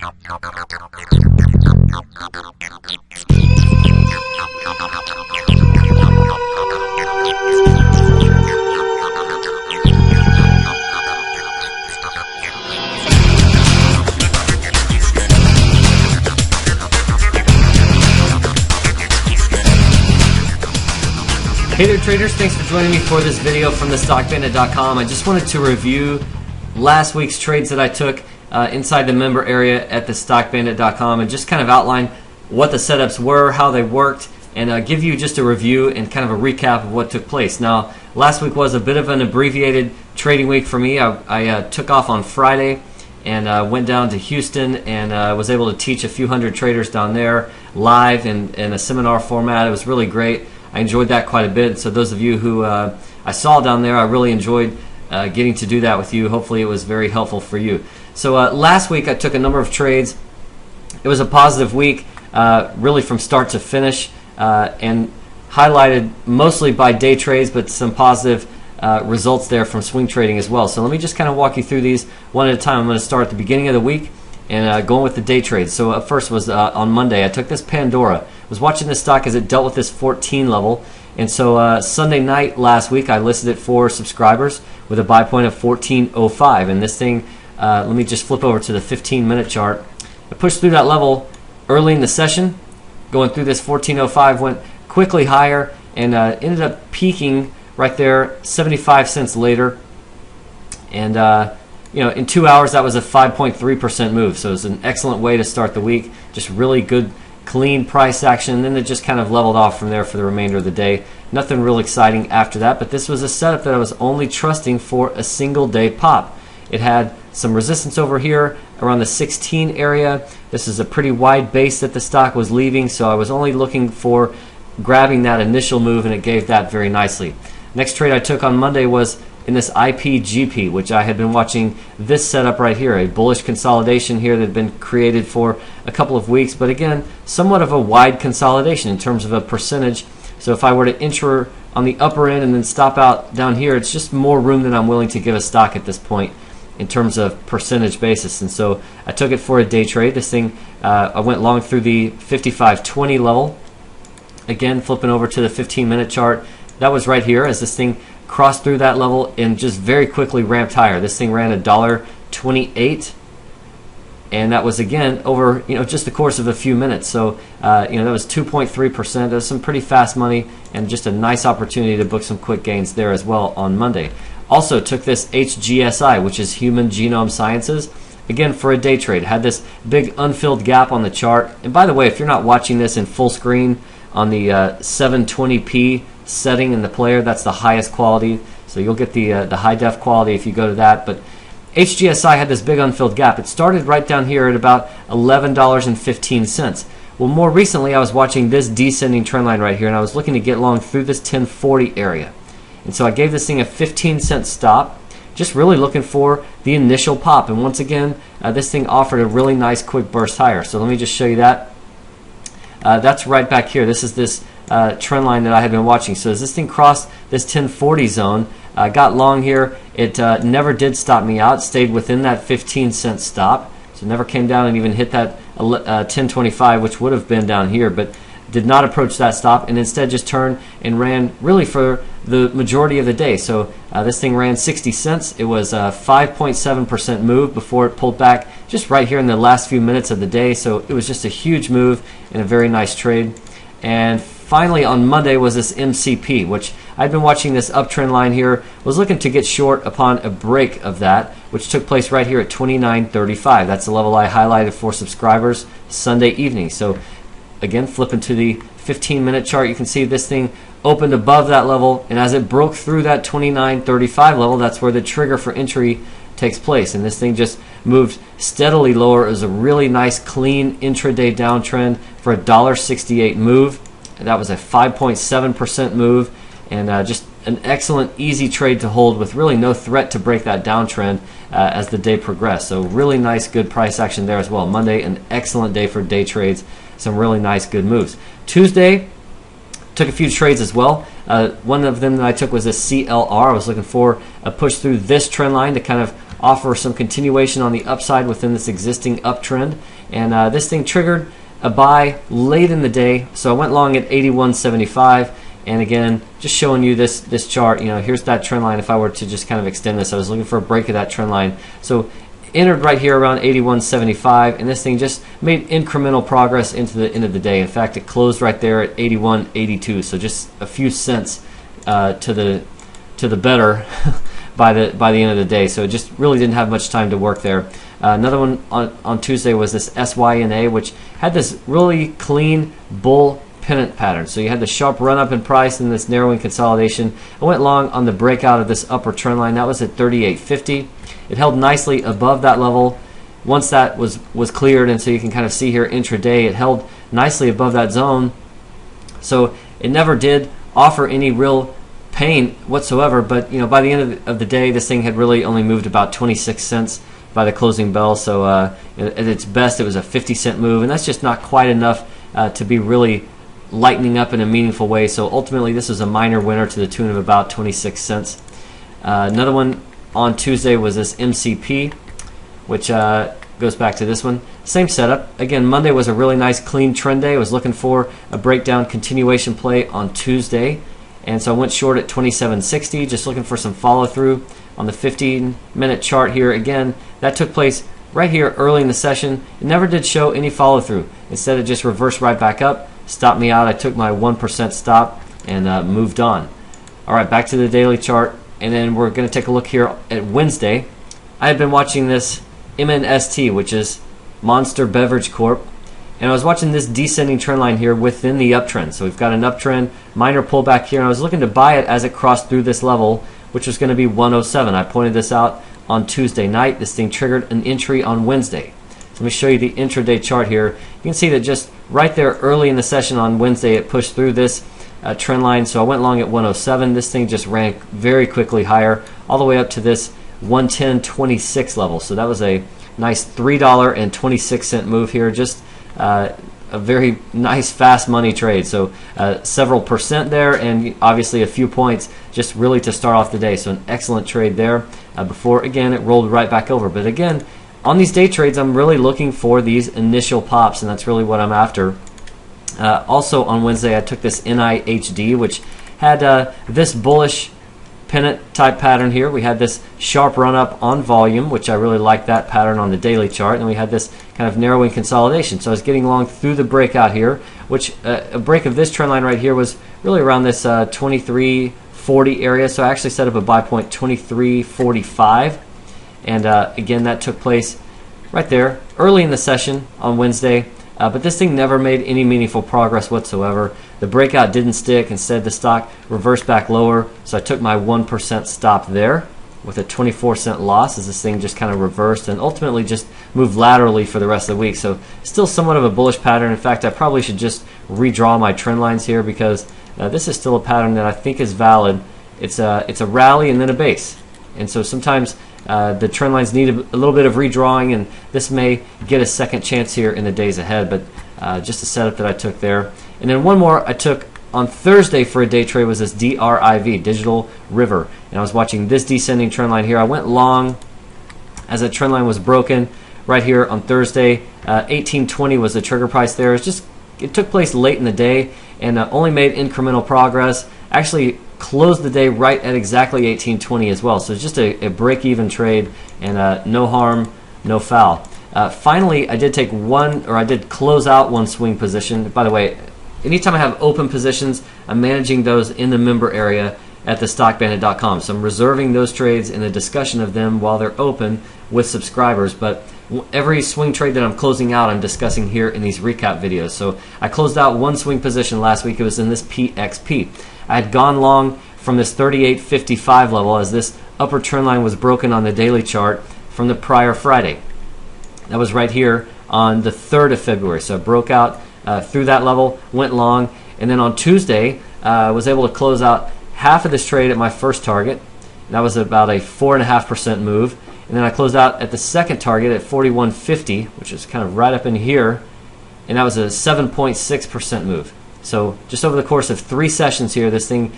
Hey there traders, thanks for joining me for this video from thestockbandit.com. I just wanted to review last week's trades that I took inside the member area at thestockbandit.com and just kind of outline what the setups were, how they worked, and give you just a review and kind of a recap of what took place. Now, last week was a bit of an abbreviated trading week for me. I took off on Friday and went down to Houston and was able to teach a few hundred traders down there live in a seminar format. It was really great. I enjoyed that quite a bit. So those of you who I saw down there, I really enjoyed getting to do that with you. Hopefully it was very helpful for you. So last week I took a number of trades. It was a positive week, really from start to finish, and highlighted mostly by day trades, but some positive results there from swing trading as well. So let me just kind of walk you through these one at a time. I'm going to start at the beginning of the week and going with the day trades. So up first was on Monday. I took this Pandora. I was watching this stock as it dealt with this 14 level. And so Sunday night last week, I listed it for subscribers with a buy point of 14.05. And this thing, let me just flip over to the 15-minute chart. I pushed through that level early in the session, going through this 14.05, went quickly higher, and ended up peaking right there 75 cents later. And in 2 hours, that was a 5.3% move. So it was an excellent way to start the week. Just really good, clean price action. And then it just kind of leveled off from there for the remainder of the day. Nothing real exciting after that. But this was a setup that I was only trusting for a single day pop. It had some resistance over here around the 16 area. This is a pretty wide base that the stock was leaving. So I was only looking for grabbing that initial move, and it gave that very nicely. Next trade I took on Monday was in this IPGP, which I had been watching this setup right here, a bullish consolidation here that had been created for a couple of weeks, but again, somewhat of a wide consolidation in terms of a percentage. So if I were to enter on the upper end and then stop out down here, it's just more room than I'm willing to give a stock at this point in terms of percentage basis. And so I took it for a day trade. This thing, I went long through the 55.20 level. Again, flipping over to the 15-minute chart, that was right here as this thing crossed through that level and just very quickly ramped higher. This thing ran $1.28, and that was again over just the course of a few minutes. So that was 2.3%. That was some pretty fast money and just a nice opportunity to book some quick gains there as well on Monday. Also took this HGSI, which is Human Genome Sciences, again for a day trade. Had this big unfilled gap on the chart. And by the way, if you're not watching this in full screen on the 720p setting in the player, that's the highest quality, so you'll get the high def quality if you go to that. But HGSI had this big unfilled gap. It started right down here at about $11.15. Well, more recently I was watching this descending trend line right here, and I was looking to get long through this 1040 area, and so I gave this thing a 15-cent stop, just really looking for the initial pop. And once again, this thing offered a really nice quick burst higher. So let me just show you that. That's right back here. This is this trend line that I had been watching. So as this thing crossed this 1040 zone, I got long here. It never did stop me out. It stayed within that 15-cent stop. So it never came down and even hit that 1025, which would have been down here, but did not approach that stop, and instead just turned and ran really for the majority of the day. So this thing ran 60 cents. It was a 5.7% move before it pulled back just right here in the last few minutes of the day. So it was just a huge move and a very nice trade. And finally on Monday was this MCP, which I'd been watching this uptrend line here, was looking to get short upon a break of that, which took place right here at 29.35. That's the level I highlighted for subscribers Sunday evening. So again, flipping to the 15-minute chart, you can see this thing opened above that level, and as it broke through that 29.35 level, that's where the trigger for entry takes place. And this thing just moved steadily lower. It was a really nice, clean intraday downtrend for a $1.68 move. And that was a 5.7% move, and just an excellent, easy trade to hold with really no threat to break that downtrend as the day progressed. So really nice, good price action there as well. Monday, an excellent day for day trades. Some really nice, good moves. Tuesday, took a few trades as well. One of them that I took was a CLR. I was looking for a push through this trend line to kind of offer some continuation on the upside within this existing uptrend. And this thing triggered a buy late in the day, so I went long at 81.75. And again, just showing you this chart. Here's that trend line. If I were to just kind of extend this, I was looking for a break of that trend line. So entered right here around 81.75, and this thing just made incremental progress into the end of the day. In fact, it closed right there at 81.82, so just a few cents to the better by the end of the day. So it just really didn't have much time to work there. Another one on Tuesday was this SYNA, which had this really clean bull pennant pattern. So you had the sharp run up in price and this narrowing consolidation. I went long on the breakout of this upper trend line. That was at 38.50. It held nicely above that level. Once that was cleared, and so you can kind of see here intraday, it held nicely above that zone. So it never did offer any real pain whatsoever, but by the end of the day, this thing had really only moved about 26 cents by the closing bell. So at its best, it was a 50-cent move, and that's just not quite enough to be really lightening up in a meaningful way. So ultimately, this was a minor winner to the tune of about 26 cents. Another one on Tuesday was this MCP, which goes back to this one. Same setup. Again, Monday was a really nice clean trend day. I was looking for a breakdown continuation play on Tuesday, and so I went short at 27.60, just looking for some follow through on the 15-minute chart here. Again, that took place right here early in the session. It never did show any follow through. Instead, it just reversed right back up, stopped me out. I took my 1% stop and moved on. All right, back to the daily chart, and then we're going to take a look here at Wednesday. I had been watching this MNST, which is Monster Beverage Corp, and I was watching this descending trend line here within the uptrend. So we've got an uptrend, minor pullback here, and I was looking to buy it as it crossed through this level, which was going to be 107. I pointed this out on Tuesday night. This thing triggered an entry on Wednesday. So let me show you the intraday chart here. You can see that just right there early in the session on Wednesday, it pushed through this trend line. So I went long at 107. This thing just ran very quickly higher, all the way up to this 110.26 level. So that was a nice $3.26 move here. Just a very nice fast money trade. So several percent there, and obviously a few points just really to start off the day. So an excellent trade there before, again, it rolled right back over. But again, on these day trades, I'm really looking for these initial pops, and that's really what I'm after. Also on Wednesday, I took this NIHD, which had this bullish pennant type pattern here. We had this sharp run up on volume, which I really like that pattern on the daily chart, and we had this kind of narrowing consolidation. So I was getting along through the breakout here, which a break of this trend line right here was really around this 23.40 area. So I actually set up a buy point 23.45, and again, that took place right there early in the session on Wednesday. But this thing never made any meaningful progress whatsoever. The breakout didn't stick. Instead, the stock reversed back lower. So I took my 1% stop there with a 24-cent loss as this thing just kind of reversed and ultimately just moved laterally for the rest of the week. So still somewhat of a bullish pattern. In fact, I probably should just redraw my trend lines here because this is still a pattern that I think is valid. It's a rally and then a base. And so sometimes the trend lines need a little bit of redrawing, and this may get a second chance here in the days ahead, but just a setup that I took there. And then one more I took on Thursday for a day trade was this DRIV, Digital River. And I was watching this descending trend line here. I went long as that trend line was broken right here on Thursday. 18.20 was the trigger price there. It took place late in the day and only made incremental progress. Actually closed the day right at exactly 18.20 as well. So it's just a break-even trade, and no harm, no foul. Finally, I did close out one swing position. By the way, anytime I have open positions, I'm managing those in the member area at thestockbandit.com. So I'm reserving those trades and the discussion of them while they're open with subscribers. But every swing trade that I'm closing out, I'm discussing here in these recap videos. So I closed out one swing position last week. It was in this PXP. I had gone long from this 38.55 level as this upper trend line was broken on the daily chart from the prior Friday. That was right here on the 3rd of February. So I broke out through that level, went long, and then on Tuesday, I was able to close out half of this trade at my first target. That was about a 4.5% move. And then I closed out at the second target at 41.50, which is kind of right up in here, and that was a 7.6% move. So just over the course of 3 sessions here, this thing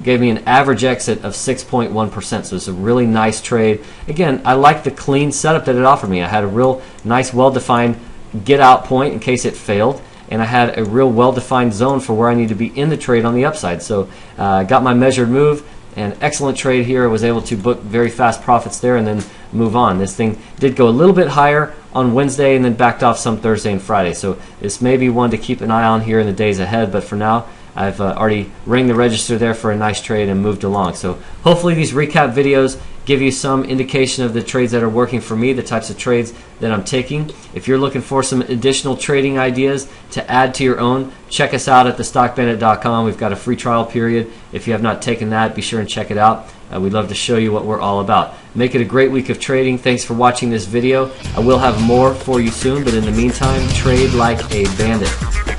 gave me an average exit of 6.1%, so it's a really nice trade. Again, I like the clean setup that it offered me. I had a real nice, well-defined get out point in case it failed, and I had a real well-defined zone for where I need to be in the trade on the upside. So I got my measured move, and excellent trade here. I was able to book very fast profits there and then move on. This thing did go a little bit higher on Wednesday and then backed off some Thursday and Friday. So this may be one to keep an eye on here in the days ahead, but for now, I've already rang the register there for a nice trade and moved along. So hopefully these recap videos give you some indication of the trades that are working for me, the types of trades that I'm taking. If you're looking for some additional trading ideas to add to your own, check us out at thestockbandit.com. We've got a free trial period. If you have not taken that, be sure and check it out. We'd love to show you what we're all about. Make it a great week of trading. Thanks for watching this video. I will have more for you soon, but in the meantime, trade like a bandit.